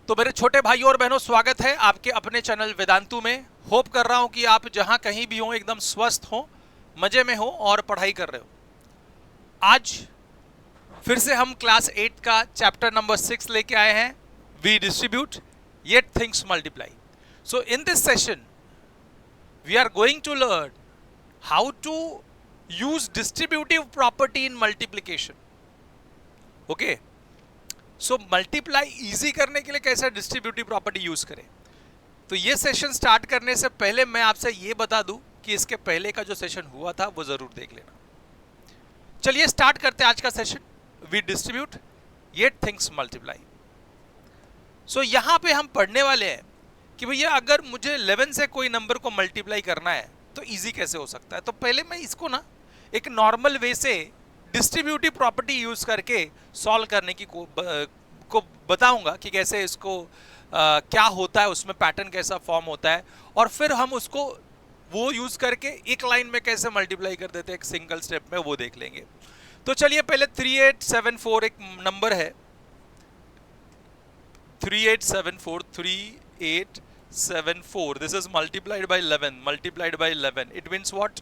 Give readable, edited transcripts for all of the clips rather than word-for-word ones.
तो मेरे छोटे भाइयों और बहनों, स्वागत है आपके अपने चैनल वेदांतु में। होप कर रहा हूं कि आप जहां कहीं भी हो एकदम स्वस्थ हो, मजे में हो और पढ़ाई कर रहे हो। आज फिर से हम क्लास 8 का चैप्टर नंबर 6 लेके आए हैं, we distribute yet things multiply. So in this session we are going to learn how to use distributive property in multiplication. Okay, so multiply easy करने के लिए कैसे डिस्ट्रीब्यूटिव प्रॉपर्टी यूज करें। तो ये सेशन स्टार्ट करने से पहले मैं आपसे ये बता दूं कि इसके पहले का जो सेशन हुआ था वो जरूर देख लेना। चलिए स्टार्ट करते हैं आज का session, we distribute yet things multiply. So यहां पे हम पढ़ने वाले हैं कि भैया अगर मुझे 11 से कोई नंबर को मल्टीप्लाई करना है तो इजी कैसे हो सकता है। तो पहले मैं इसको ना एक नॉर्मल वे से डिस्ट्रीब्यूटिव प्रॉपर्टी यूज करके सॉल्व करने की को बताऊंगा कि कैसे इसको क्या होता है, उसमें पैटर्न कैसा फॉर्म होता है, और फिर हम उसको वो यूज करके एक लाइन में कैसे मल्टीप्लाई कर देते हैं एक सिंगल स्टेप में, वो देख लेंगे। तो चलिए पहले 3874 एक नंबर है, 3874 this is multiplied by 11 it means what,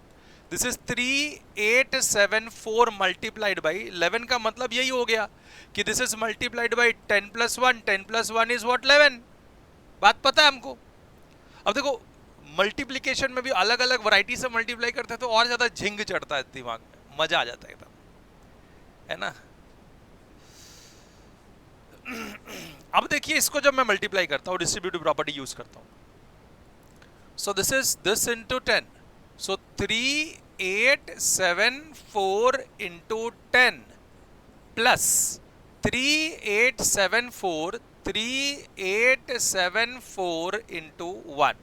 this is 3874 multiplied by 11 का मतलब यही हो गया कि this is multiplied by 10 plus 1 10 plus 1 is what 11। बात पता है हमको। अब देखो मल्टीप्लिकेशन में भी अलग अलग वैरायटी से मल्टीप्लाई करते हैं तो और ज्यादा झिंग चढ़ता है दिमाग में, मजा आ जाता है एकदम, है ना। अब देखिए इसको जब मैं मल्टीप्लाई करता हूं, डिस्ट्रीब्यूटिव प्रॉपर्टी यूज करता हूं, so this is this into 10, so 3874 into 10 plus 3874 into 1,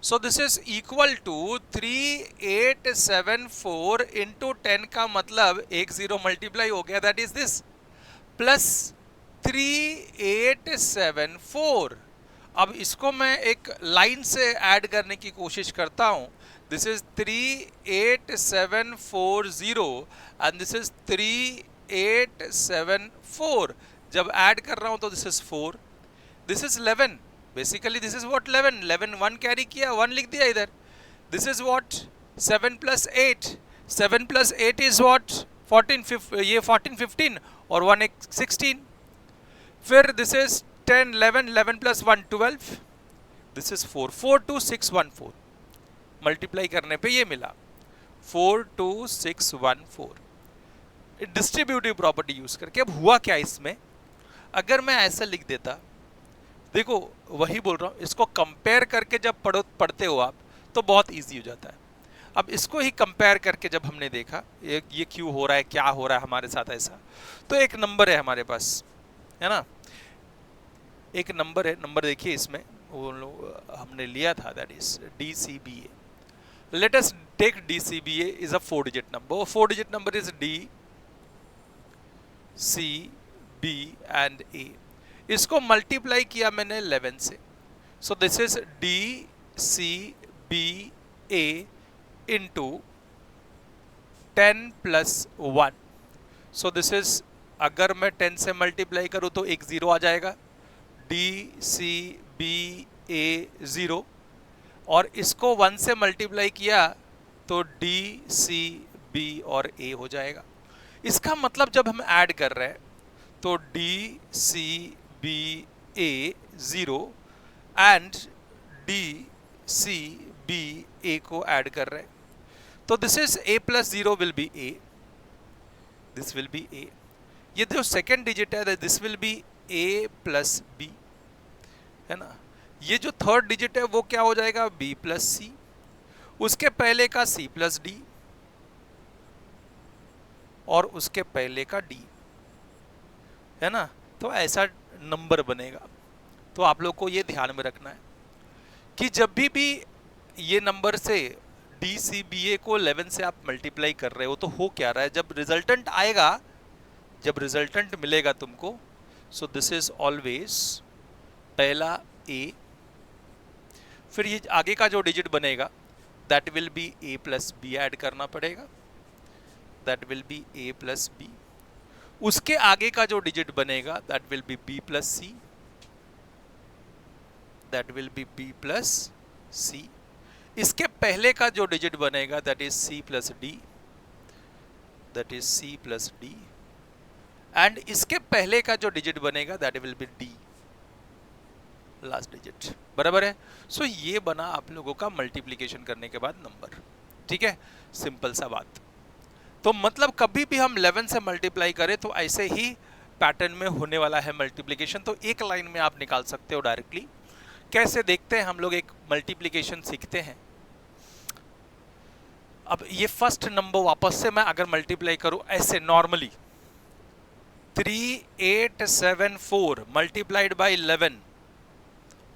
so this is equal to 3874 into 10 का मतलब एक जीरो मल्टीप्लाई हो गया, दैट इज दिस, प्लस 3874। अब इसको मैं एक लाइन से ऐड करने की कोशिश करता हूं, this is 38740 and this is 3874। जब ऐड कर रहा हूं तो this is 4, this is 11, basically this is what 11 1 carry किया, 1 लिख दिया इधर। This is what 7 plus 8 is what 14 ये 14 15 और 1 16। फिर this is 10 11 plus 1 12, this is 4 multiply करने पे ये मिला 42614 डिस्ट्रीब्यूटिव प्रॉपर्टी यूज करके। अब हुआ क्या इसमें, अगर मैं ऐसा लिख देता, देखो वही बोल रहा हूं, इसको कंपेयर करके जब पढ़ते हो आप तो बहुत इजी हो जाता है। अब इसको ही कंपेयर करके जब हमने देखा ये क्यों हो रहा है, क्या हो रहा है हमारे साथ ऐसा, तो एक नंबर है हमारे पास, है ना, एक नंबर है, नंबर देखिए इसमें वो हमने लिया था, that is DCBA। Let us take DCBA is a 4 digit number, 4 digit number is DCB and A। इसको मल्टीप्लाई किया मैंने 11 से, so this is DCBA into 10 plus 1, so this is, अगर मैं 10 से मल्टीप्लाई करूं तो एक जीरो आ जाएगा, DCBA 0, और इसको 1 से मल्टीप्लाई किया तो DCB और A हो जाएगा। इसका मतलब जब हम ऐड कर रहे हैं तो DCBA 0 एंड DCBA को ऐड कर रहे हैं, तो this is A plus 0 will be A, this will be A। ये जो सेकेंड डिजिट है this will be A plus B, है ना। ये जो थर्ड डिजिट है वो क्या हो जाएगा, B प्लस C, उसके पहले का C प्लस D और उसके पहले का D, है ना। तो ऐसा नंबर बनेगा। तो आप लोग को ये ध्यान में रखना है कि जब भी ये नंबर से DCBA को 11 से आप मल्टीप्लाई कर रहे हो तो हो क्या रहा है, जब रिजल्टेंट आएगा, जब रिजल्टेंट मिलेगा तुमको, सो दिस इज ऑलवेज पहला A, फिर ये आगे का जो डिजिट बनेगा that will be A plus B add करना पड़ेगा, that will be A plus B, उसके आगे का जो डिजिट बनेगा that will be B plus C, that will be b plus c। इसके पहले का जो डिजिट बनेगा that is c plus d, that is c plus d, and इसके पहले का जो डिजिट बनेगा that will be d last digit, बराबर है। सो ये बना आप लोगों का मल्टीप्लिकेशन करने के बाद नंबर, ठीक है, सिंपल सा बात। तो मतलब कभी भी हम 11 से मल्टीप्लाई करें तो ऐसे ही पैटर्न में होने वाला है मल्टीप्लिकेशन। तो एक लाइन में आप निकाल सकते हो डायरेक्टली। कैसे देखते हैं हम लोग, एक मल्टीप्लिकेशन सीखते हैं। अब ये फर्स्ट नंबर वापस से मैं अगर मल्टीप्लाई करूं ऐसे normally 3874 multiplied by 11,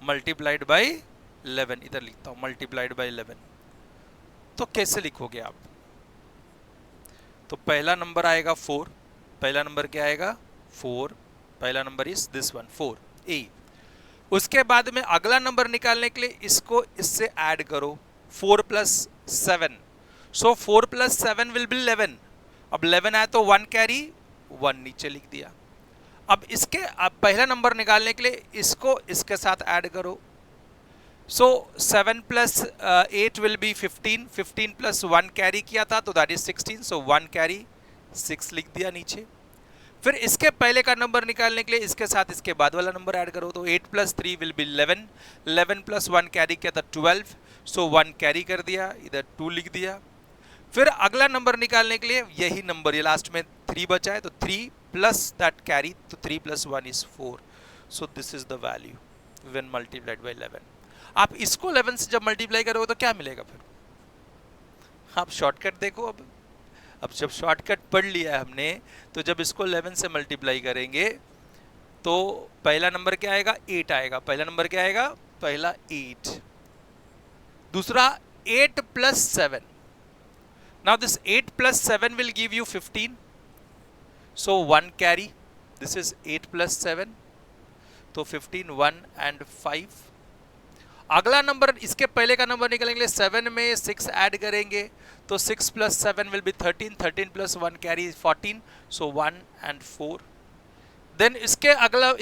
multiplied by 11, इधर लिखता हूं मल्टीप्लाइड बाय 11, तो कैसे लिखोगे आप? तो पहला नंबर आएगा 4, पहला नंबर क्या आएगा 4, पहला नंबर इज दिस वन 4 ए। उसके बाद में अगला नंबर निकालने के लिए इसको इससे ऐड करो 4 plus 7, so 4 plus 7 will be 11। अब 11 आया तो 1 कैरी 1 नीचे लिख दिया। अब इसके पहला नंबर निकालने के लिए इसको इसके साथ ऐड करो, सो 7 plus 8 will B 15, 15 plus 1 carry किया था तो दैट इज 16, सो 1 कैरी 6 लिख दिया नीचे। फिर इसके पहले का नंबर निकालने के लिए इसके साथ इसके बाद वाला नंबर ऐड करो, तो 8 plus 3 will be 11, 11 plus 1 carry किया था 12, सो 1 कैरी कर दिया, इधर 2 लिख दिया। फिर अगला नंबर निकालने के लिए यही नंबर, ये लास्ट में 3 बचा है तो 3 प्लस दैट कैरी, तो 3 plus 1 is 4, so this is the value when multiplied by 11। आप इसको 11 से जब मल्टीप्लाई करोगे तो क्या मिलेगा? फिर आप शॉर्टकट देखो। अब जब शॉर्टकट पढ़ लिया है हमने, तो जब इसको 11 से मल्टीप्लाई करेंगे तो पहला नंबर क्या आएगा 8 आएगा, पहला नंबर क्या आएगा पहला 8, दूसरा 8 plus 7, now this 8 plus 7 will give you 15, so 1 carry, this is 8 plus 7, तो 15 1 and 5। अगला नंबर इसके पहले का नंबर निकालने के लिए 7 में 6 ऐड करेंगे तो 6 plus 7 will be 13, 13 plus 1 carry 14, so 1 and 4। Then इसके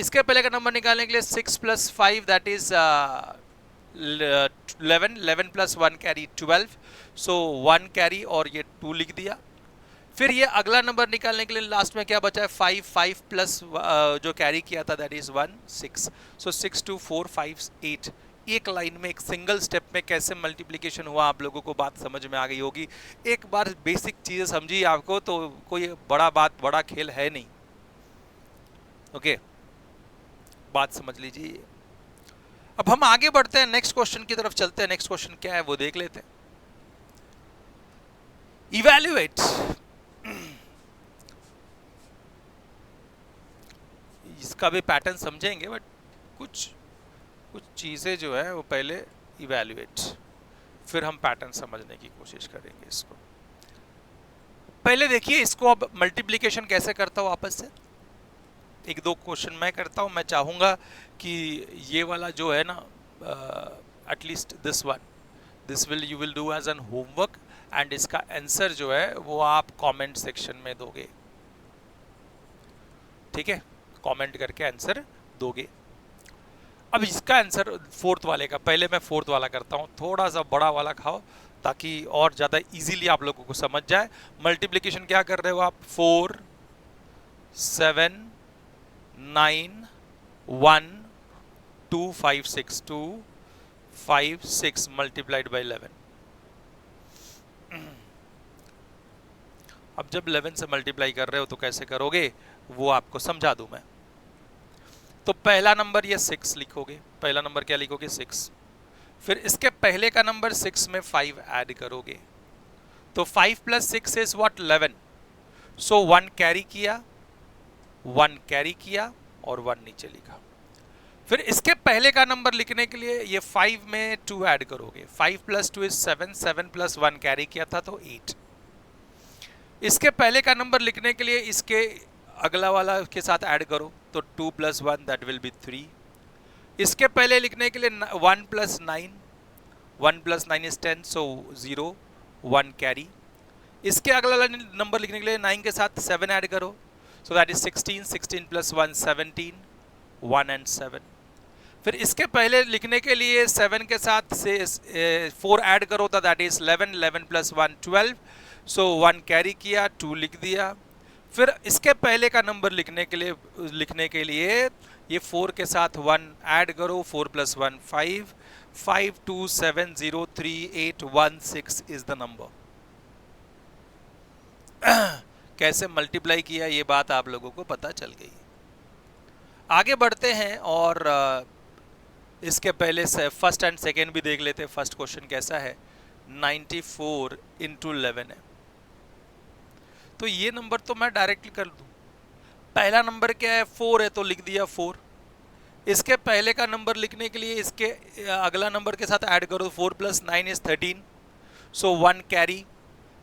इसके पहले का नंबर निकालने के लिए 6 plus 5 that is 11, 11 plus 1 carry 12, so 1 carry और ये 2 लिख दिया। फिर ये अगला नंबर निकालने के लिए लास्ट में क्या बचा है 5, 5 प्लस जो कैरी किया था दैट इज 1 6, सो 6 2 4 5 8। एक लाइन में एक सिंगल स्टेप में कैसे मल्टीप्लिकेशन हुआ आप लोगों को बात समझ में आ गई होगी। एक बार बेसिक चीजें समझिए आपको तो कोई बड़ा खेल है नहीं। ओके, बात समझ लीजिए। अब हम आगे बढ़ते हैं, नेक्स्ट क्वेश्चन की तरफ चलते हैं। नेक्स्ट क्वेश्चन क्या है वो देख लेते हैं। इवैल्यूएट, इसका भी पैटर्न समझेंगे बट कुछ चीजें जो है वो पहले इवैल्यूएट, फिर हम पैटर्न समझने की कोशिश करेंगे। इसको पहले देखिए, इसको अब मल्टीप्लिकेशन कैसे करता हूं आपस से। एक दो क्वेश्चन मैं करता हूं, मैं चाहूंगा कि ये वाला जो है ना at least this one, this will you will do as an homework and इसका आंसर जो है वो आप कमेंट सेक्शन में दोगे, ठीक है, कमेंट करके आंसर दोगे। अब इसका आंसर फोर्थ वाले का, पहले मैं फोर्थ वाला करता हूं, थोड़ा सा बड़ा वाला खाओ ताकि और ज़्यादा इजीली आप लोगों को समझ जाए। मल्टीप्लिकेशन क्या कर रहे हो आप, 4 7 9 1 2 5 6 2 5 6 मल्टीप्लाइड बाय 11। अब जब 11 से मल्टीप्लाई कर रहे हो तो कैसे करोगे वो आपको समझा दूं मैं। तो पहला नंबर ये 6 लिखोगे, पहला नंबर क्या लिखोगे 6, फिर इसके पहले का नंबर 6 में 5 ऐड करोगे तो 5 plus 6 is what 11, so 1 carry किया, 1 कैरी किया और 1 नीचे लिखा। फिर इसके पहले का नंबर लिखने के लिए ये 5 में 2 ऐड करोगे, 5 प्लस 2 इज 7, 7 प्लस 1 कैरी किया था तो 8। इसके पहले का नंबर लिखने के लिए इसके अगला वाला के साथ ऐड करो तो 2 प्लस 1 दैट विल बी 3। इसके पहले लिखने के लिए 1 plus 9, 1 plus 9 is 10, so 0 1 carry. इसके अगला नंबर लिखने के लिए 9 के साथ 7 ऐड करो, सो दैट इज 16, 16 प्लस 1 17, 1 and 7। फिर इसके पहले लिखने के लिए 7 के साथ से 4 ऐड करो तो that is 11, 11 plus 1 12, so 1 carry किया, 2 लिख दिया। फिर इसके पहले का नंबर लिखने के लिए ये 4 के साथ 1 ऐड करो, 4 प्लस 1 5, 5 2 7 0 3 8 1 6 इज द नंबर। कैसे मल्टीप्लाई किया ये बात आप लोगों को पता चल गई। आगे बढ़ते हैं और इसके पहले से फर्स्ट एंड सेकेंड भी देख लेते हैं। फर्स्ट क्वेश्चन कैसा है, 94 इंटू 11 है, तो ये नंबर तो मैं डायरेक्टली कर दूं। पहला नंबर क्या है, 4 है, तो लिख दिया 4। इसके पहले का नंबर लिखने के लिए इसके अगला नंबर के साथ ऐड करो, 4 plus 9 is 13, so 1 carry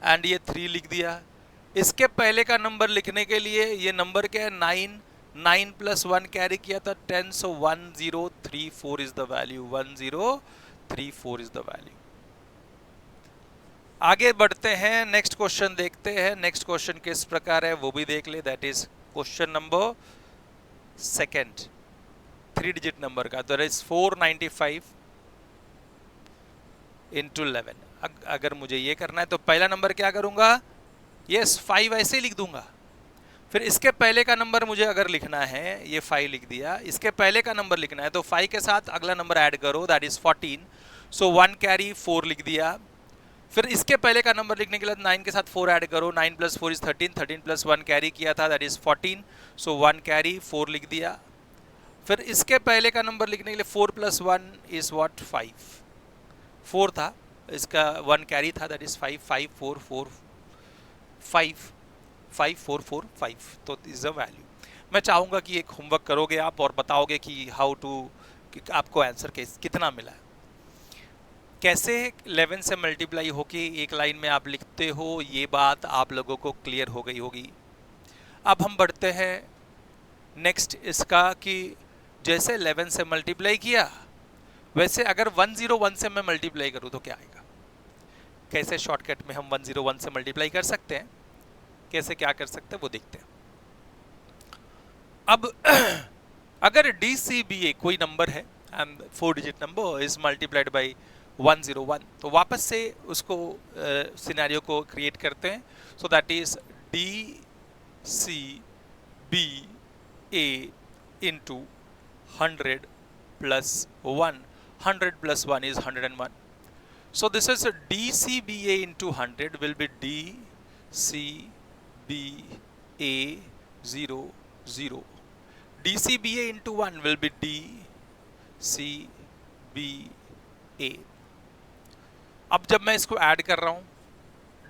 and ये 3 लिख दिया। इसके पहले का नंबर लिखने के लिए ये नंबर क्या है, 9, 9 प्लस 1 कैरी किया था 10, सो 1034 is the value, 1034 is the value. आगे बढ़ते हैं, नेक्स्ट क्वेश्चन देखते हैं। नेक्स्ट क्वेश्चन किस प्रकार है वो भी देख ले, that is question number second, 3 digit number का, दैट इज 495 इंटू 11। अगर मुझे ये करना है तो पहला नंबर क्या करूंगा, यस 5 ऐसे ही लिख दूंगा। फिर इसके पहले का नंबर मुझे अगर लिखना है, ये 5 लिख दिया। इसके पहले का नंबर लिखना है तो 5 के साथ अगला नंबर ऐड करो, दैट इज 14, सो 1 कैरी 4 लिख दिया। फिर इसके पहले का नंबर लिखने के लिए 9 के साथ 4 ऐड करो, 9 प्लस 4 इज 13, 13 प्लस 1 कैरी किया था, दैट इज 14, सो 1 कैरी 4 लिख दिया। फिर इसके पहले का नंबर लिखने के लिए 4 प्लस 1 इज व्हाट, 5, 4 था, इसका 1 कैरी था, दैट इज 5, 5 4 4 5 5 4 4 5, तो इज अ वैल्यू। मैं चाहूँगा कि एक होमवर्क करोगे आप और बताओगे कि हाउ टू, आपको आंसर कितना मिला है, कैसे 11 से मल्टीप्लाई होके एक लाइन में आप लिखते हो, ये बात आप लोगों को क्लियर हो गई होगी। अब हम बढ़ते हैं नेक्स्ट इसका कि जैसे 11 से मल्टीप्लाई किया वैसे अगर 101 से मैं मल्टीप्लाई करूँ तो क्या आएगा। कैसे शॉर्टकट में हम 101 से मल्टीप्लाई कर सकते हैं, कैसे क्या कर सकते हैं वो देखते हैं। अब अगर DCBA कोई नंबर है and 4 digit number is multiplied by 101, तो वापस से उसको सिनेरियो को क्रिएट करते हैं। So that is DCBA into 100 plus 1, 100 plus 1 is 101. So this is a DCBA into 100 will be DCBA 0 0. DCBA into 1 will be DCBA. अब जब मैं इसको ऐड कर रहा हूं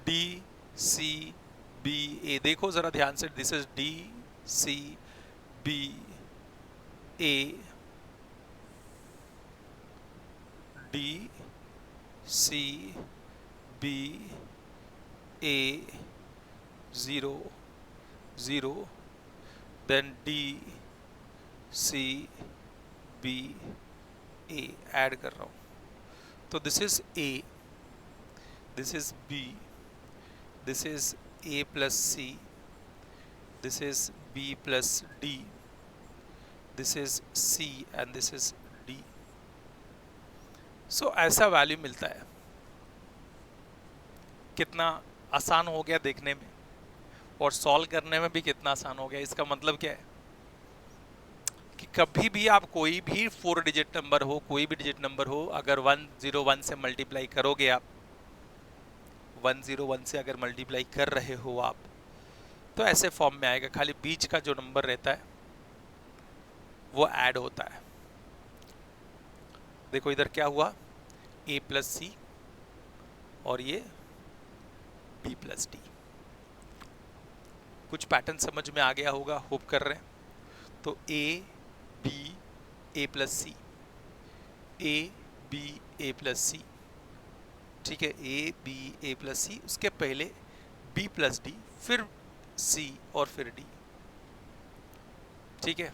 DCBA, देखो जरा ध्यान से, this is DCBA DCBA 0 0, then DCBA add कर रहा हूं, तो this is A, this is B, this is A plus C, this is B plus D, this is C and this is D. So ऐसा value मिलता है। कितना आसान हो गया देखने में और सॉल्व करने में भी कितना आसान हो गया। इसका मतलब क्या है कि कभी भी आप कोई भी 4 डिजिट नंबर हो, कोई भी डिजिट नंबर हो, अगर 101 से मल्टीप्लाई करोगे आप, 101 से अगर मल्टीप्लाई कर रहे हो आप, तो ऐसे फॉर्म में आएगा। खाली बीच का जो नंबर रहता है वो ऐड होता है। देखो इधर क्या हुआ, A प्लस सी और ये B प्लस डी। कुछ पैटर्न समझ में आ गया होगा, होप कर रहे हैं। तो A B A plus C, A B A plus C, ठीक है, A B A plus C, उसके पहले B प्लस डी, फिर C और फिर D। ठीक है,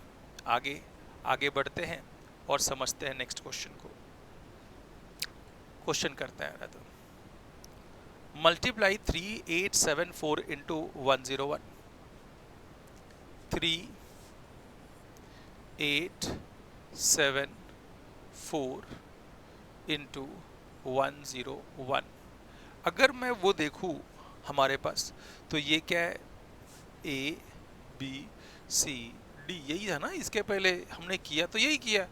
आगे आगे बढ़ते हैं और समझते हैं नेक्स्ट क्वेश्चन को। क्वेश्चन करते हैं तो मल्टीप्लाई 3874 इंटू 101, 3874 4 इंटू 101। अगर मैं वो देखूं हमारे पास, तो ये क्या है, ए बी सी डी, यही है ना, इसके पहले हमने किया तो यही किया,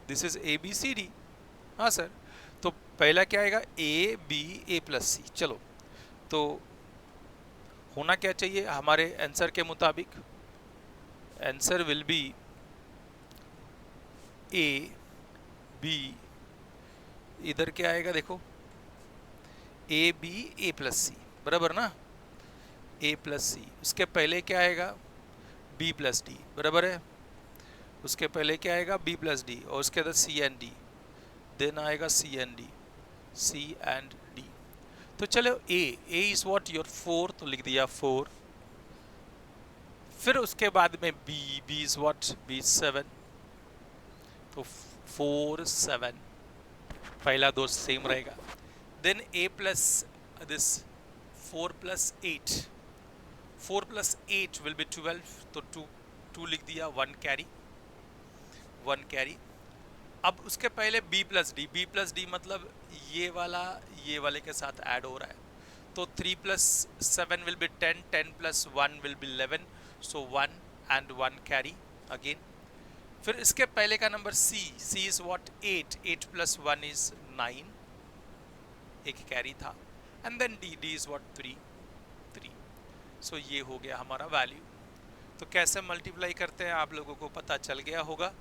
this is A B C D. हाँ सर, तो पहला क्या आएगा, ए बी ए प्लस सी। चलो, तो होना क्या चाहिए हमारे आंसर के मुताबिक, answer will be A B, इधर क्या आएगा देखो, ए बी ए प्लस सी, बराबर ना, ए प्लस सी। उसके पहले क्या आएगा, बी प्लस डी, बराबर है। उसके पहले क्या आएगा, बी प्लस डी, और उसके बाद सी एंड डी, देन आएगा C and D, C and D. तो चलो ए इज व्हाट, योर 4, तो लिख दिया 4। फिर उसके बाद में बी इज व्हाट, बी 7, तो 4 7, पहला दो सेम रहेगा। Then A plus this 4 plus 8, 4 plus 8 will be 12, तो 2 लिख दिया, 1 कैरी, 1 कैरी। अब उसके पहले b प्लस डी मतलब ये वाले के साथ ऐड हो रहा है, तो 3 plus 7 will be 10, 10 plus 1 will be 11, so 1 and 1 carry again. फिर इसके पहले का नंबर c is what, 8, 8 plus 1 is 9, एक कैरी था, and then D is what, 3। So ये हो गया हमारा वैल्यू। तो कैसे मल्टीप्लाई करते हैं आप लोगों को पता चल गया होगा,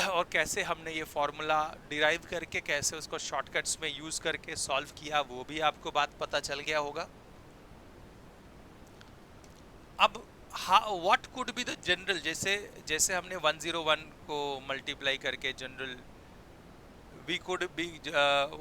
और कैसे हमने ये फॉर्मूला डिराइव करके कैसे उसको शॉर्टकट्स में यूज करके सॉल्व किया वो भी आपको बात पता चल गया होगा। अब what could be the general, जैसे हमने 101 को मल्टीप्लाई करके general, we could be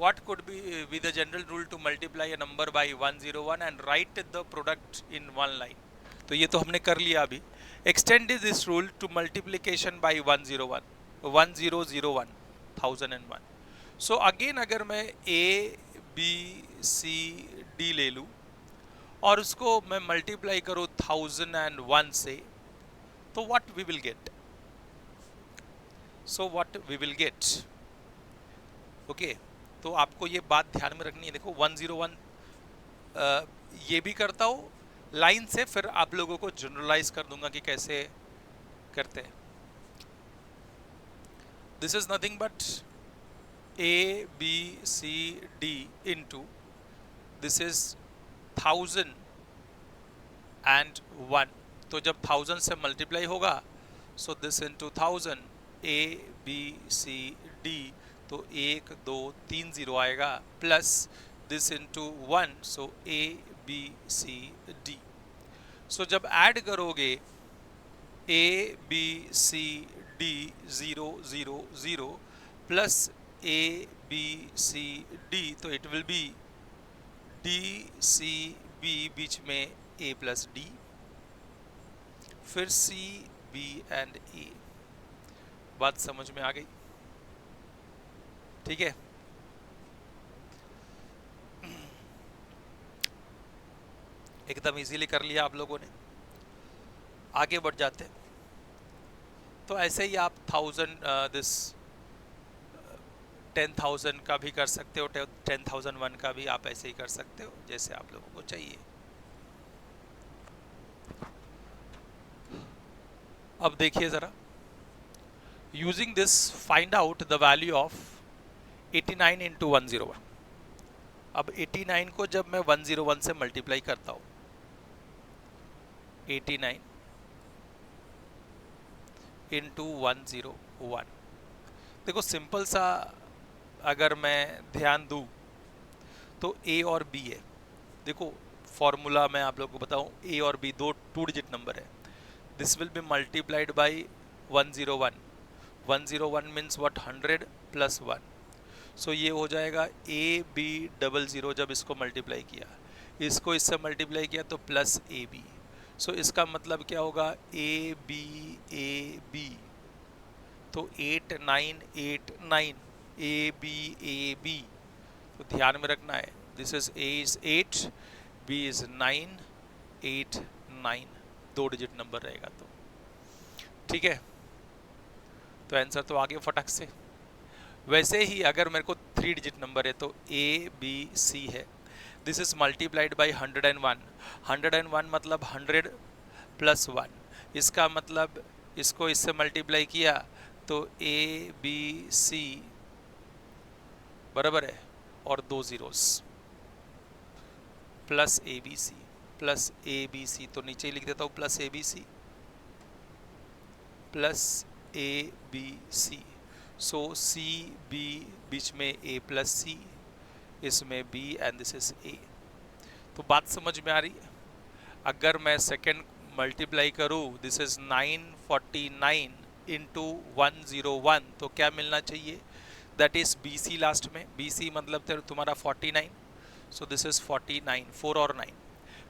what could be the general rule to multiply a number by 101 and write the product in one line। तो ये तो हमने कर लिया अभी। extend this rule to multiplication by 101, 1001, so again अगर मैं a b c d ले लूँ और उसको मैं मल्टीप्लाई करूँ 1001 से, तो what we will get, okay तो आपको ये बात ध्यान में रखनी है। देखो 101 ये भी करता हूँ लाइन से, फिर आप लोगों को जनरलाइज कर दूंगा कि कैसे करते हैं। This is nothing but A B C D into this is 1000 and 1, तो जब 1000 से मल्टीप्लाई होगा, so this into 1000 A B C D, तो 1 2 3 0 आएगा, plus this into 1, so A B C D. So जब ऐड करोगे A B C D 0 0 0 plus A B C D, तो it will be D C B, बीच में A plus D, फिर C B and ए। बात समझ में आ गई? ठीक है, एकदम इजीली कर लिया आप लोगों ने। आगे बढ़ जाते हैं, तो ऐसे ही आप 10,000 का भी कर सकते हो, 10,001 का भी आप ऐसे ही कर सकते हो, जैसे आप लोगों को चाहिए। अब देखिए जरा, using this find out the value of 89 into 101। अब 89 को जब मैं 101 से मल्टीप्लाई करता हूँ, 89 इंटू 101, देखो सिंपल सा अगर मैं ध्यान दूँ तो ए और बी है। देखो फॉर्मूला मैं आप लोगों को बताऊँ, ए और बी दो 2 डिजिट नंबर है। This will B multiplied by 101, 101 means what, 100 plus 1, सो ये हो जाएगा ए बी 00। जब इसको मल्टीप्लाई किया, इसको इससे मल्टीप्लाई किया, तो प्लस ए बी, सो इसका मतलब क्या होगा, ए बी, तो 8 9 8 9 ए बी, तो ध्यान में रखना है, this is A is 8, B is 9 8 9, 2 digit number रहेगा। तो ठीक है, तो आंसर तो आ गया फटक से। वैसे ही अगर मेरे को 3 डिजिट नंबर है तो ए बी सी है, दिस इज मल्टीप्लाइड बाई 101। 101 मतलब 100 प्लस 1, इसका मतलब इसको इससे मल्टीप्लाई किया तो ए बी सी बराबर है और 2 zeros plus A B C, plus A B C, तो नीचे ही लिख देता हूँ plus A B C, plus A B C. So C B बीच में ए प्लस सी, इसमें B and this is A. तो बात समझ में आ रही है? अगर मैं सेकेंड मल्टीप्लाई करूँ, दिस इज 949 इंटू 101, तो क्या मिलना चाहिए? That is B C last में, बी सी मतलब तुम्हारा 49, सो दिस इज 49, 4 और 9।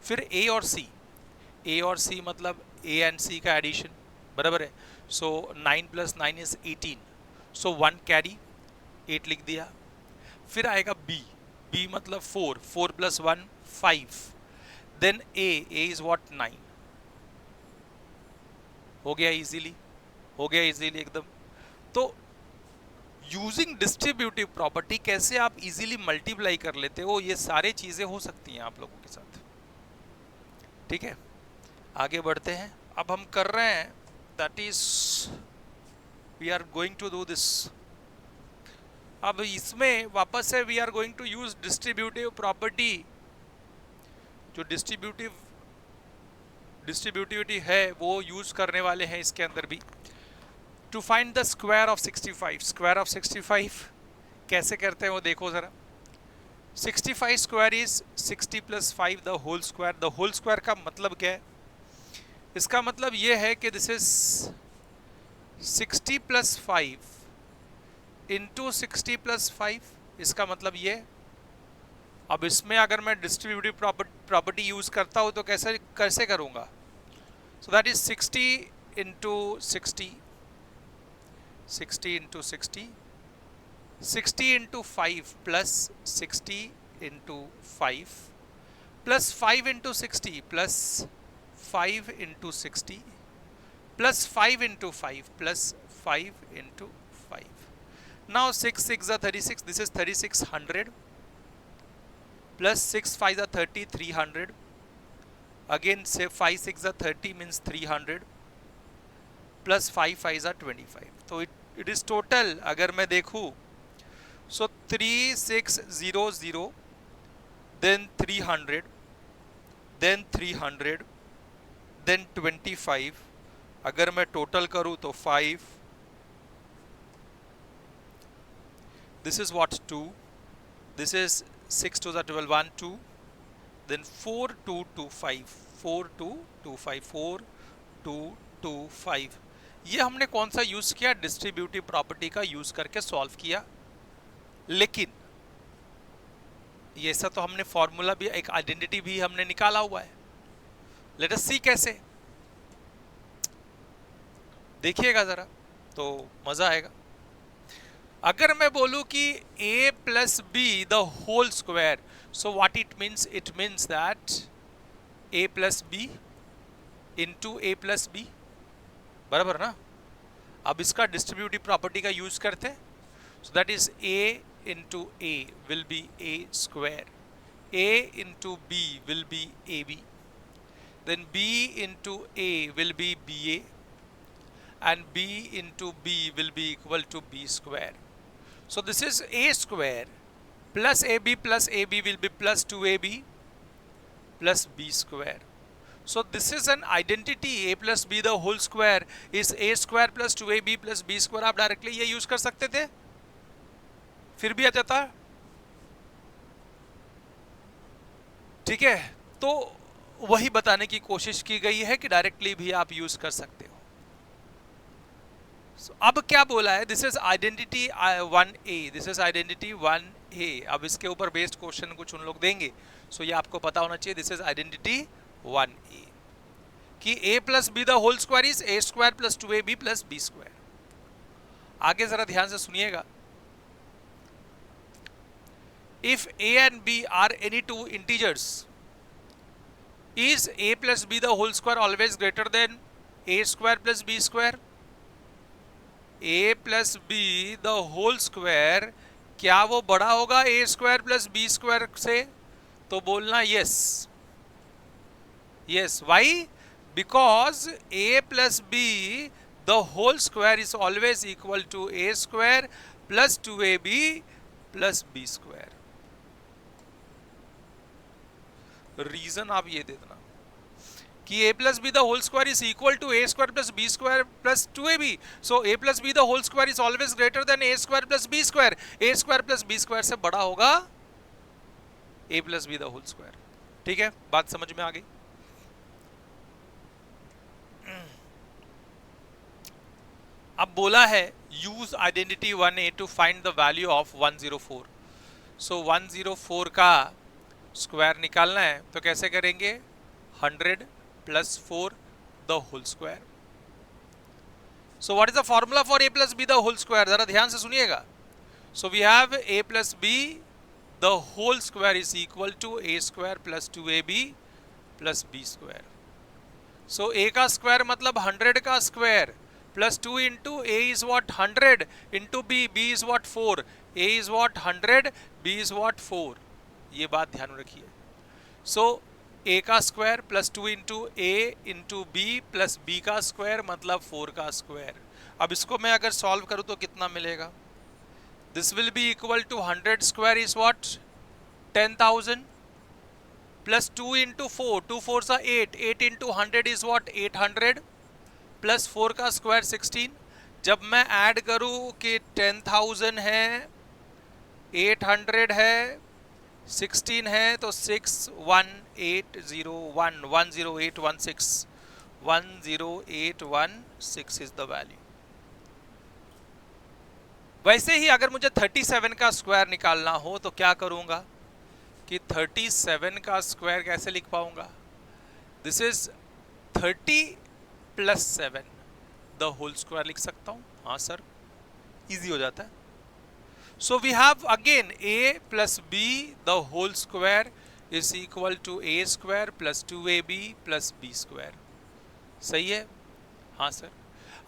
फिर ए और सी, ए और सी मतलब ए एंड सी का एडिशन, बराबर है। सो 9 प्लस 9 इज 18, सो 1 कैरी, 8 लिख दिया। फिर आएगा बी, बी मतलब 4, 4 plus 1 5, then A is what 9। हो गया इजीली, हो गया इजीली एकदम। तो यूजिंग डिस्ट्रीब्यूटिव प्रॉपर्टी कैसे आप इजीली मल्टीप्लाई कर लेते हो, ये सारे चीजें हो सकती हैं आप लोगों के साथ। ठीक है, आगे बढ़ते हैं। अब हम कर रहे हैं, that is we are going to do this. अब इसमें वापस से we are going to use distributive property. जो डिस्ट्रीब्यूटिविटी है वो यूज करने वाले हैं इसके अंदर भी। To find the square of 65, square of 65 कैसे करते हैं वो देखो जरा। 65 square is 60 plus 5 the whole square. The whole square का मतलब क्या है? इसका मतलब ये है कि this is 60 plus 5 into 60 plus 5, इसका मतलब ये। अब इसमें अगर मैं डिस्ट्रीब्यूटिव प्रॉपर्टी यूज करता हूं तो कैसे कैसे करूंगा? सो that is 60 into 60, 60 into 60, 60 into 5 plus 60 into 5 plus 5 into 60 plus 5 into 60 plus 5 into 5 plus 5 into 5। Now 6 6 are 36, this is 3600 plus 6 5 are 30, 300 again say 5 6 are 30 means 300 plus 5 5 are 25, तो it is total अगर मैं देखूं so 3600 then 300 then 300 then 25, अगर मैं total करूं तो 5, this is what 2, this is 6 2 are 12, 1 2, then 4 2 2 5, 4 2 2 5, 4 2 2 5। ये हमने कौन सा यूज किया? डिस्ट्रीब्यूटिव प्रॉपर्टी का यूज करके सॉल्व किया। लेकिन ये ऐसा तो हमने फॉर्मूला भी, एक आइडेंटिटी भी हमने निकाला हुआ है। लेट अस सी कैसे, देखिएगा जरा तो मजा आएगा। अगर मैं बोलूं कि a plus b the whole square, so what it means that a plus b into a plus b, बराबर ना। अब इसका डिस्ट्रीब्यूटिव प्रॉपर्टी का यूज करते हैं, so that is a into a will be a square, a into b will be A b, then b into a will be b a, and b into b will be equal to b square. So this is a square plus ab plus ab will be plus 2ab plus b square. So this is an identity, a plus b the whole square is a square plus 2ab plus b square। आप directly ये use कर सकते थे, फिर भी आ जाता। ठीक है, तो वही बताने की कोशिश की गई है कि डायरेक्टली भी आप यूज कर सकते हो। So, अब क्या बोला है? This is identity 1a, this is identity 1a। अब इसके ऊपर बेस्ड क्वेश्चन कुछ उन लोग देंगे, सो ये आपको पता होना चाहिए। दिस इज आइडेंटिटी 1a कि a plus b the whole square is a square plus 2ab plus b square. आगे जरा ध्यान से सुनिएगा। If a and b are any two integers, is a plus b the whole square always greater than a square plus b square? A plus b the whole square, क्या वो बड़ा होगा a square plus b square से? तो बोलना yes. Yes, why? Because a plus b the whole square is always equal to a square plus 2ab plus b square. Reason आप ये दे देना कि a plus b the whole square is equal to a square plus b square plus 2ab, so a plus b the whole square is always greater than a square plus b square. A square plus b square से बड़ा होगा a plus b the whole square. ठीक है, बात समझ में आ गई? अब बोला है use identity 1a to find the value of 104। So 104 का स्क्वायर निकालना है तो कैसे करेंगे? 100 plus 4 the whole square. So what is the formula for a plus b the whole square? जरा ध्यान से सुनिएगा। So we have a plus b the whole square is equal to a square plus 2ab plus b square. So a का square मतलब 100 का square plus 2 into a is what 100 into b, b is what 4, a is what 100, b is what 4। ये बात ध्यान रखिए। सो a का square plus 2 into a into b plus b का square मतलब 4 का स्क्वायर। अब इसको मैं अगर सॉल्व करूं तो कितना मिलेगा? This will be equal to 100 square is what 10,000 plus 2 into 4, 2 4 सा 8, 8 इंटू 100 इज वॉट 800 प्लस 4 का स्क्वायर 16। जब मैं ऐड करूं कि 10,000 है, 800 है, 16 है, तो 61801 10816 10816 इज द वैल्यू। वैसे ही अगर मुझे 37 का स्क्वायर निकालना हो तो क्या करूंगा कि 37 का स्क्वायर कैसे लिख पाऊंगा? This is 30 plus 7 the whole square लिख सकता हूं। हाँ सर, इजी हो जाता है। So we have again a plus b the whole square is equal to a square plus 2ab plus b square. सही है? हाँ सर।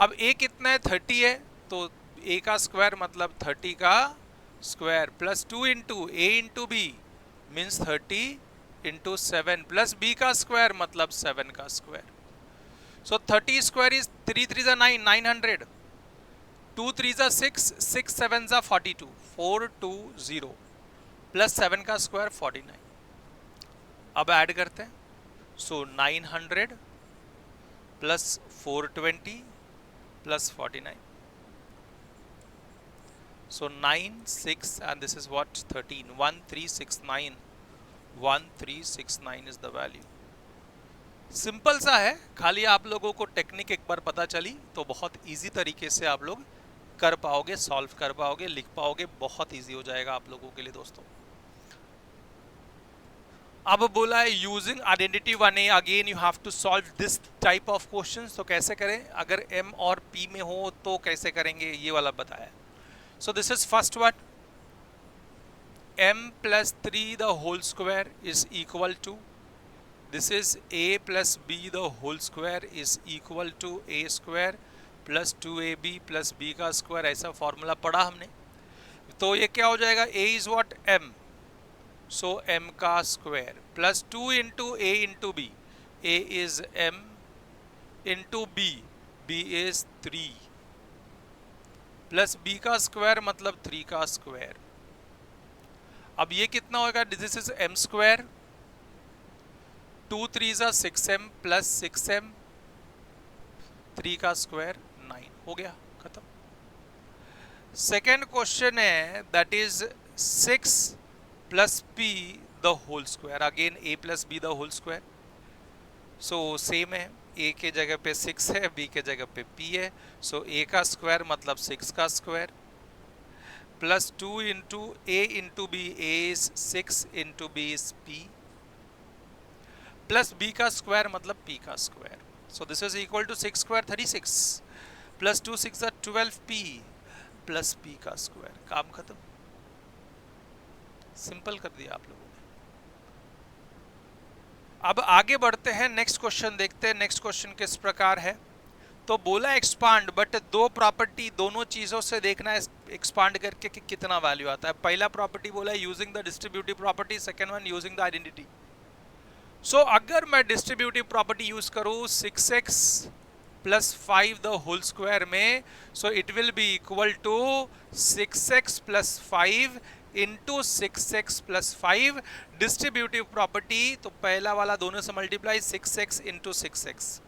अब a कितना है? 30 है, तो a का स्क्वायर मतलब 30 का square plus 2 into a into b means 30 into 7 plus b का स्क्वायर मतलब 7 का square. So 30 square is 3 3 is 9, 900. 2 3 is 6, 6 7 is 42, 420 plus 7 का स्क्वायर 49। अब ऐड करते हैं। सो 900 plus 420 plus 49। So 9 6 and this is what 13, 1369, 1369 is the value। Simple सा है, खाली आप लोगों को टेक्निक एक बार पता चली तो बहुत इजी तरीके से आप लोग कर पाओगे, सॉल्व कर पाओगे, लिख पाओगे, बहुत इजी हो जाएगा आप लोगों के लिए दोस्तों। अब बोला है using identity 1a again you have to solve this type of questions. तो कैसे करें? अगर m और p में हो तो कैसे करेंगे ये वाला बताया। So this is first one, m plus 3 the whole square is equal to, this is a plus b the whole square is equal to a square plus 2ab plus b का square. ऐसा formula पढ़ा हमने। तो ये क्या हो जाएगा? a is what m, so m का square plus 2 into a into b, a is m into b, b is 3 plus b का स्क्वायर मतलब 3 का स्क्वायर। अब ये कितना होगा? This is m square, 2 3 is 6m plus 6m, 3 का square 9 हो गया, खत्म। सेकेंड क्वेश्चन है that is 6 plus p the whole square, again a plus b the whole square. So same है, a के जगह पे 6 है, b के जगह पे p है। सो a का स्क्वायर मतलब 6 का square plus 2 into a into b, a is 6 into b is p plus b का स्क्वायर मतलब p का square. So this is equal to 6 square 36 plus 2 6 12p plus p का स्क्वायर। काम खत्म, सिंपल कर दिया आप लोगों ने। अब आगे बढ़ते हैं, नेक्स्ट क्वेश्चन देखते हैं। नेक्स्ट क्वेश्चन किस प्रकार है? तो बोला एक्सपांड, बट दो प्रॉपर्टी दोनों चीजों से देखना है एक्सपांड करके कि कितना वैल्यू आता है। पहला प्रॉपर्टी बोला using the distributive property, second one using the identity. So अगर मैं डिस्ट्रीब्यूटिव प्रॉपर्टी यूज करूं 6x plus 5 the whole square में, so it will be equal to 6x plus 5 into 6x plus 5 distributive property. तो पहला वाला दोनों से multiply 6x into 6x,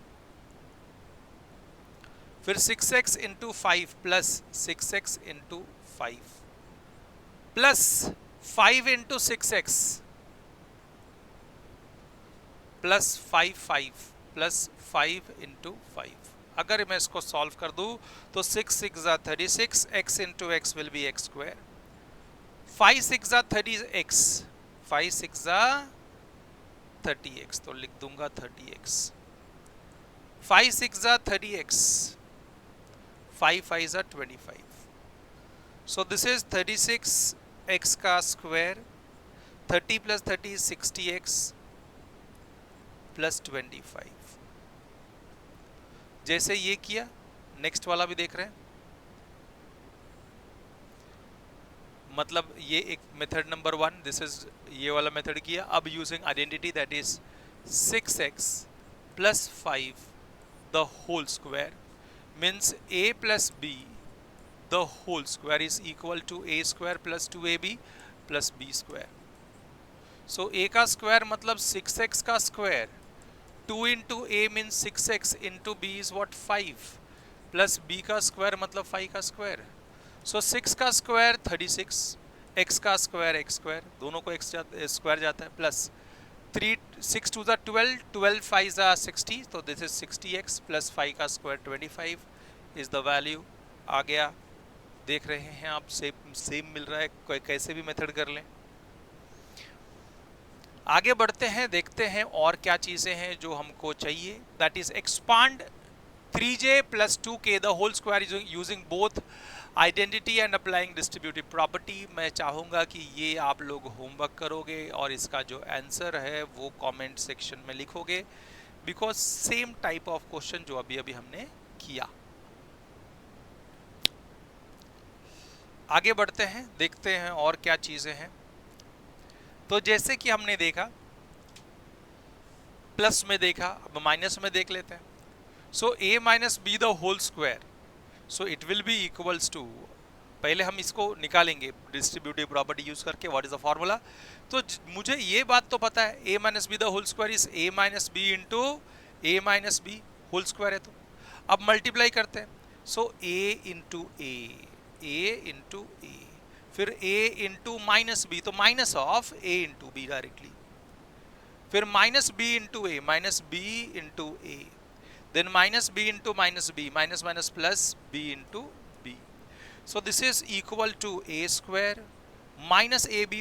फिर 6x into 5 plus 6x into 5 plus 5 into 6x plus 5 plus 5 into 5। अगर मैं इसको सॉल्व कर दूं तो 6 6 जा 36, x into x will be x square, 5 6 जा 30x, 5 6 जा 30x, तो लिख दूंगा 30x, 5 6 जा 30x, 5 5 जा 25। सो दिस इज 36x का स्क्वायर, 30 प्लस 30 60x प्लस 25। जैसे ये किया, नेक्स्ट वाला भी देख रहे हैं, मतलब ये एक मेथड नंबर 1, दिस इज ये वाला मेथड किया। अब using identity that is 6x plus 5 the whole square means a plus b the whole square is equal to a square plus 2ab plus b square. So a का square मतलब 6x का square, 2 into a means 6x into b is what 5 plus b का square मतलब 5 का square. सो 6 का square 36, x का square x square, दोनों को x स्क्वायर जाता है, प्लस 3 6 टू ज़ा 12, 12 5 ज़ा 60, तो दिस इज 60x प्लस 5 का स्क्वायर 25 इज द वैल्यू। आ गया, देख रहे हैं आप, सेम मिल रहा है, कोई कैसे भी मेथड कर लें। आगे बढ़ते हैं, देखते हैं और क्या चीजें हैं जो हमको चाहिए। That is expand 3j plus 2k the whole square using both identity and applying distributive property. मैं चाहूंगा कि ये आप लोग होमवर्क करोगे और इसका जो आंसर है वो कमेंट सेक्शन में लिखोगे, because same type of question जो अभी अभी हमने किया। आगे बढ़ते हैं, देखते हैं और क्या चीजें हैं। तो जैसे कि हमने देखा प्लस में देखा, अब माइनस में देख लेते हैं। So a minus B the whole square, so it will be equals to, पहले हम इसको निकालेंगे डिस्ट्रीब्यूटिव प्रॉपर्टी यूज करके। What is the formula? तो मुझे ये बात तो पता है a minus B the whole square is a minus b into a minus b whole square है। तो अब मल्टीप्लाई करते हैं, सो a इंटू a, फिर a इंटू माइनस बी, तो minus of a into B directly, फिर minus b into a, minus b into a, then minus b into minus b, minus minus plus b into b। So this is equal to a square minus ab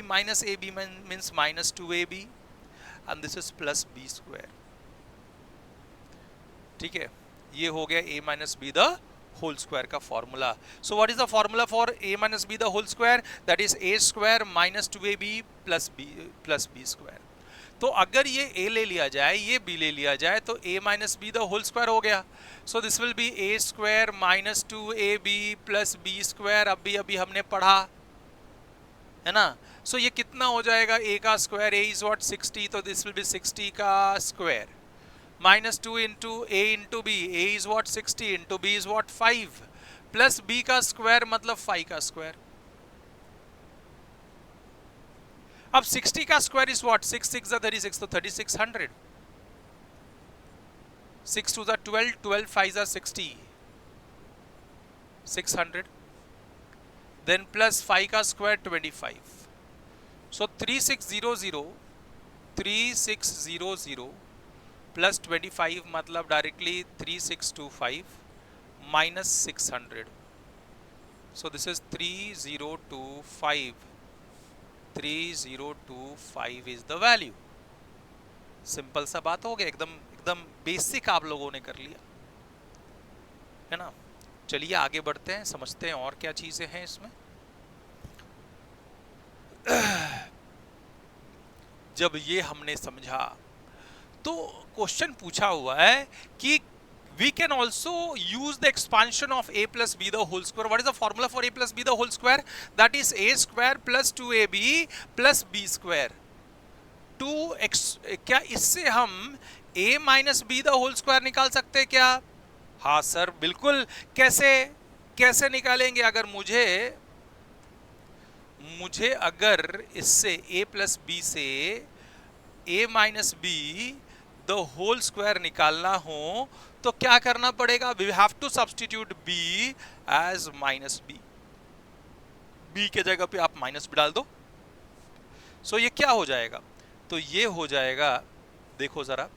means minus 2ab and this is plus b square. ठीक है, ये हो गया a minus B the whole square का formula. So what is the formula for a minus B the whole square? That is a square minus 2ab plus b square. तो अगर ये a ले लिया जाए, ये b ले लिया जाए, तो a minus B the whole square हो गया। So this will be a square minus 2ab plus b square. अभी हमने पढ़ा है ना। सो ये कितना हो जाएगा? a का स्क्वायर, a इज व्हाट 60, तो दिस विल बी 60 का square minus 2 into a into b, a is what 60 into b is what 5 plus b का स्क्वायर मतलब 5 का स्क्वायर। अब 60 का स्क्वायर इज व्हाट 6 6 जा 36, तो 3600, 6 2 जा 12, 12 5 जा 60, 600, देन प्लस 5 का स्क्वायर 25। सो 3600 प्लस 25 मतलब directly 3625 minus 600। So this is 3025 is the value. Simple सा बात हो गया, एकदम बेसिक आप लोगों ने कर लिया है ना। चलिए आगे बढ़ते हैं, समझते हैं और क्या चीजें हैं इसमें। जब ये हमने समझा तो क्वेश्चन पूछा हुआ है कि We can also use the expansion of a plus b the whole square. What is the formula for a plus b the whole square? That is a square plus 2ab plus b square. 2x, क्या इससे हम a minus B the whole square निकाल सकते हैं क्या? हाँ sir बिल्कुल. कैसे कैसे निकालेंगे? अगर मुझे अगर इससे a प्लस बी से a minus B the whole square निकालना हो तो क्या करना पड़ेगा? We have to substitute b as minus b. b के जगह पे आप माइनस भी डाल दो. सो ये क्या हो जाएगा? तो ये हो जाएगा, देखो जरा,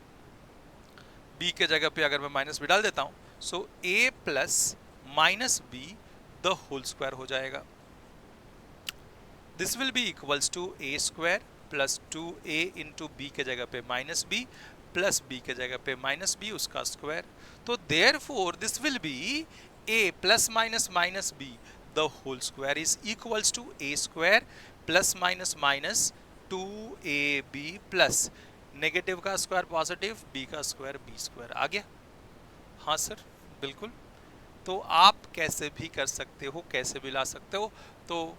b के जगह पे अगर मैं माइनस भी डाल देता हूं, so a plus minus B the whole square हो जाएगा. This will be equals to a square plus 2a into b के जगह पे माइनस बी प्लस बी के जगह पे माइनस बी उसका स्क्वायर. तो therefore this will be a plus minus minus B the whole square is equals to a square plus minus minus 2ab plus negative का square positive, b का square b square. आ गया? हाँ sir बिल्कुल. तो आप कैसे भी कर सकते हो, कैसे भी ला सकते हो. तो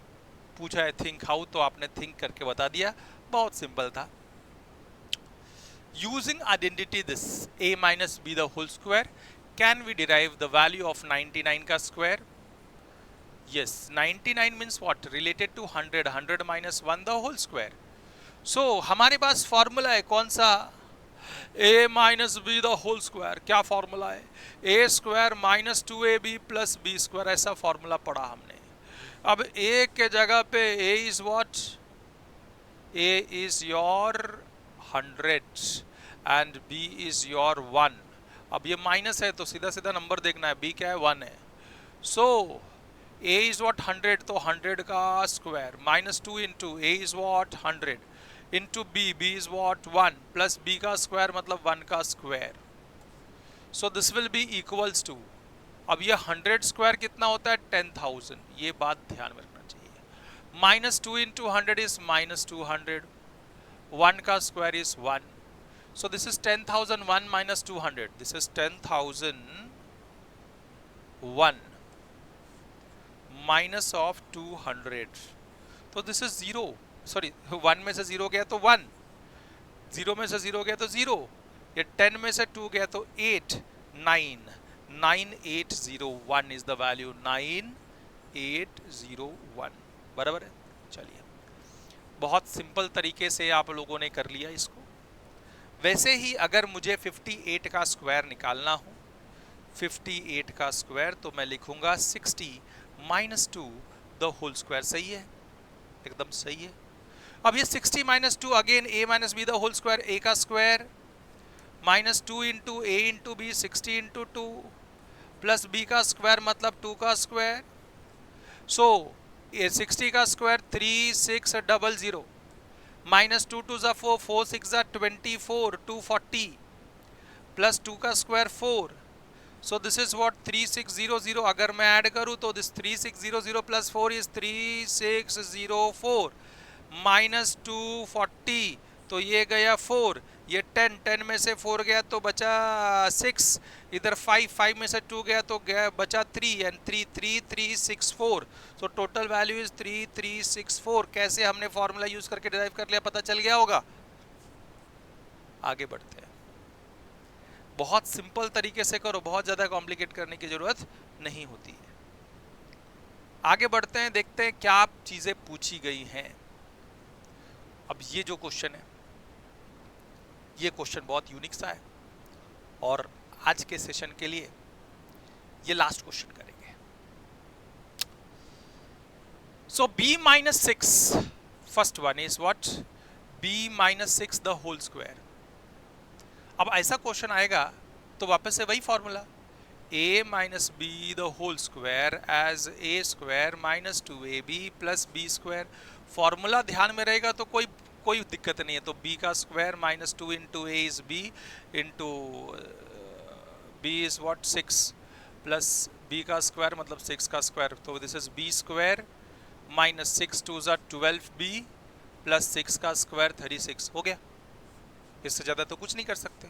पूछा है थिंक हाउ, तो आपने थिंक करके बता दिया. बहुत सिंपल था. Using identity this a minus b the whole square, can we derive the value of 99 का square? Yes, 99 means what? Related to 100. 100 minus 1 the whole square. So हमारे पास फॉर्मूला है कौन सा? a minus b the whole square. क्या formula है? a square minus 2ab plus b square. ऐसा formula पढ़ा हमने. अब a के जगह पे a is what? a is your 100 and b is your 1. अब ये माइनस है तो सीधा सीधा नंबर देखना है. b क्या है? 1 है. सो a is what? 100. तो 100 का square minus 2 into a is what? 100 into b is what? 1 plus b का स्क्वायर मतलब 1 का square. So this will be equals to, अब ये 100 स्क्वायर कितना होता है? 10,000. ये बात ध्यान में रखना चाहिए. Minus 2 into 100 is minus 200. 1 का square is 1. So this is 10,001 minus 200. This is 10,001 minus of 200. तो this is 0. Sorry, 1 में से 0 गया तो 1. 0 में से 0 गया तो 0. ये 10 में से 2 गया तो 8. 9. 9801 is the value. 9801. बराबर है? चलिए, बहुत सिंपल तरीके से आप लोगों ने कर लिया इसको. वैसे ही अगर मुझे 58 का स्क्वायर निकालना हो, 58 का स्क्वायर, तो मैं लिखूंगा 60 माइनस 2 द होल स्क्वायर. सही है? एकदम सही है. अब ये 60 minus 2 again a minus B the whole square. a का square minus 2 into a into b 60 into 2 plus b का स्क्वायर मतलब 2 का स्क्वायर. सो 60 का स्क्वायर 3600 माइनस 2 2 जा 4, 4 6 जा 24, 240 प्लस 2 का square 4. So this is what? 3600. अगर मैं ऐड करूं तो दिस 3600 प्लस 4 इज 3604 माइनस 240. तो ये गया 4, ये 10 में से 4 गया तो बचा 6, इधर 5 में से 2 गया तो गया बचा 3 and 3 so total value is 3364. कैसे हमने फॉर्मूला यूज करके डिराइव कर लिया, पता चल गया होगा. आगे बढ़ते हैं. बहुत सिंपल तरीके से करो, बहुत ज्यादा कॉम्प्लिकेट करने की जरूरत नहीं होती है. आगे बढ़ते हैं, देखते हैं क्या चीजें पूछी गई हैं. अब ये जो क्वेश्चन है, ये क्वेश्चन बहुत यूनिक सा है और आज के सेशन के लिए ये लास्ट क्वेश्चन करेंगे. So b minus 6, first one is what? b minus 6 the whole square. अब ऐसा क्वेश्चन आएगा तो वापस से वही formula, a minus b the whole square as a square minus 2ab plus b square. Formula ध्यान में रहेगा तो कोई दिक्कत नहीं है. तो b का square minus 2 into a is b into b is what? 6 plus b का स्क्वायर मतलब 6 का स्क्वायर. तो this is b square minus 6 2 जा 12b प्लस 6 का स्क्वायर 36. हो गया. इससे ज़्यादा तो कुछ नहीं कर सकते.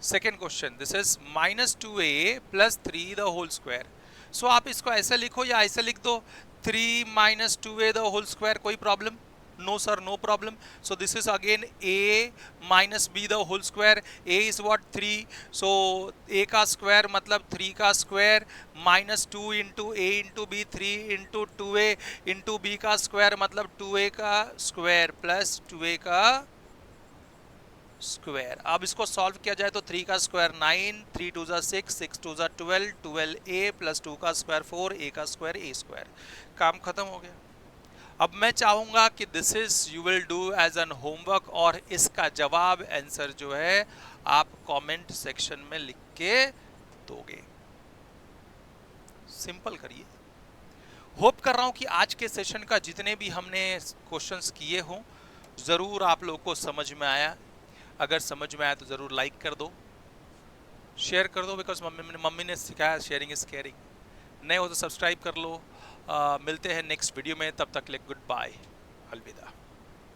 Second question, this is -2a plus 3 the whole square. So आप इसको ऐसे लिखो या ऐसे लिख दो, 3 - 2a द होल स्क्वायर, कोई problem? No sir, no problem. So this is again a minus b the whole square. a is what? 3। So a का स्क्वायर मतलब 3 का square, -2 into a into b, 3 into 2a into b का square मतलब 2a का square plus 2a का square. अब इसको solve किया जाए तो 3 का स्क्वायर 9, 3 2 जा 6, 6 2 जा 12, 12a प्लस 2 का स्क्वायर 4, a का स्क्वायर a स्क्वायर। काम खत्म हो गया। अब मैं चाहूंगा कि this is you will do as an homework, और इसका जवाब आंसर जो है आप कमेंट सेक्शन में लिख के दोगे। सिंपल करिए। होप कर रहा हूं कि आज के सेशन का जितने भी हमने क्वेश्चंस किए हों जरूर आप लोगों को समझ में आया। अगर समझ में आया तो जरूर लाइक कर दो, शेयर कर दो, बिकॉज मम्मी ने सिखाया शेयरिंग इज केयरिंग। नए हो तो सब्सक्राइब कर लो। मिलते हैं नेक्स्ट वीडियो में, तब तक के लिए गुड बाय, अलविदा।